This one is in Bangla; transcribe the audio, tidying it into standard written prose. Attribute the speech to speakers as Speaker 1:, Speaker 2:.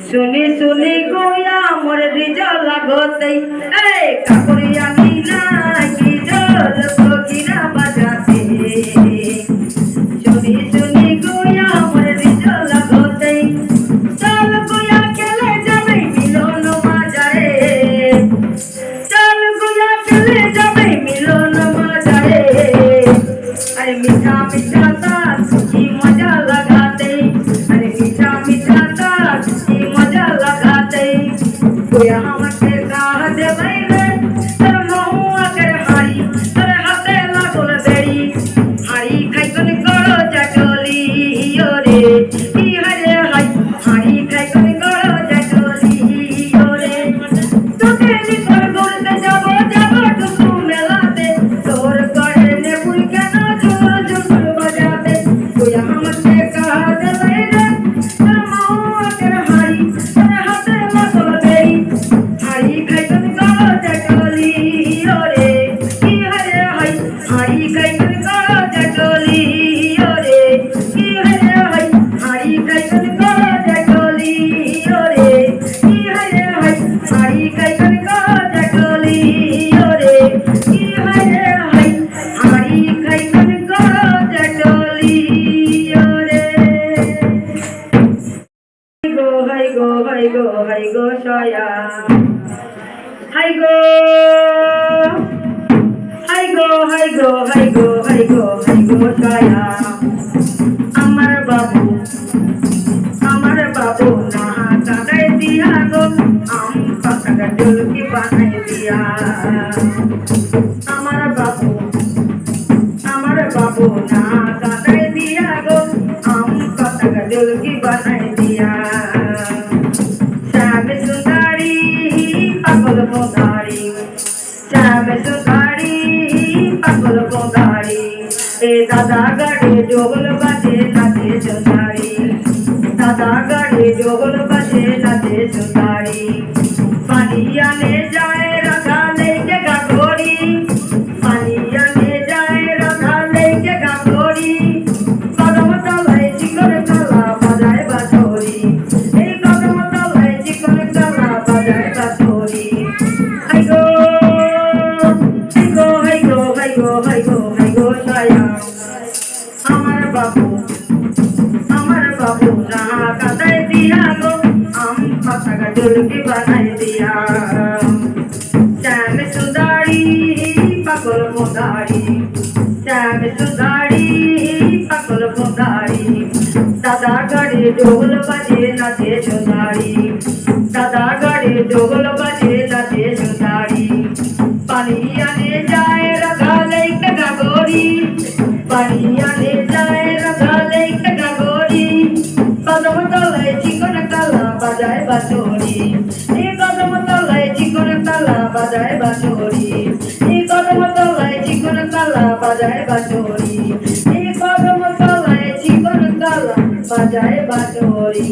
Speaker 1: सुनी सुनी गोया मोर रिजल लागते काकुरिया नीला की जोर कोकिरा बजाते सुनी सुनी गोया मोर रिजल लागते चल गोया खेले जाबे मिलन बाजारे चल गोया खेले जाबे मिलन बाजारे अरे मीठा मीठा साथ की मजा लगाते अरे मीठा मीठा साथ की मजा लगाते गोया हमके कह दे बैरे तर महुआ के हारी तर हाथे लागल बेरी हारी खाइकन करो जटोली ओरे ई हरे हाय हारी खाइकन करो जटोली ओरे তোকে নিকর করতে যাব যাব টুকু মেলাতে তোর করে নে ফুল কেন জোর জোর বাজাতে গোয়া हमके कह दे बैरे तर महुआ के हारी तर हाथे लागल बेरी हारी खाइकन करो जटोली ओरे ई हरे हाय हारी खाइकन करो जटोली ओरे ई हरे हाय हारी खाइकन करो जटोली ओरे ई हरे हाय हारी खाइकन करो जटोली ओरे ई हरे हाय हारी खाइकन करो जटोली ओरे हाय गो हाय गो हाय गो सया हाय गो हाय गो हाय गो हाय गो हाय गो हाय गो सया আমার বাবু না কাটাই দিয়া গো আম পাতাটা ডুলকি বানাই দিয়া আমার বাবু না কাটাই দিয়া গো আম পাতাটা ডুলকি বানাই দিয়া শ্যাম সুন্দরী পাগল মোদারি শ্যাম সুন্দরী পাগল মোদারি এ দাদা গাড়ি জোগল বাজে নাচে সুন্দরী দাদা গাড়ি জোগল বাজে নাচে সুন্দরী পানি আনে যায় রাধা লেকে গাগরি পানি আনে যায় রাধা লেকে গাগরি কদম তলায় চিকন কালা বাজায় বাঁশরি এই কদম তলায় চিকন কালা বাজায় বাঁশরি হাই গো হাই গো হাই গো হাই গো হাই গো হাই গো সায়া আমার বাবু না কাটাই দিয়া গো আম পাতাটা ডুলকি বানাই দিয়া শ্যাম সুন্দরী পাগল মোদারি শ্যাম সুন্দরী পাগল মোদারি দাদা গাড়ি ডোল বাজে নাচে সুন্দরী দাদা গাড়ি ডোল বাজে নাচে সুন্দরী পানি আনে যায় রাধা লেকে গাগরি পানি আনে যায় রাধা লেকে গাগরি কদম তলায় চিকন কালা বাজায় বাঁশরি এই কদম তলায় চিকন কালা বাজায় বাঁশরি এই কদম তলায় চিকন কালা বাজায় বাঁশরি এই কদম তলায় চিকন কালা বাজায় বাঁশরি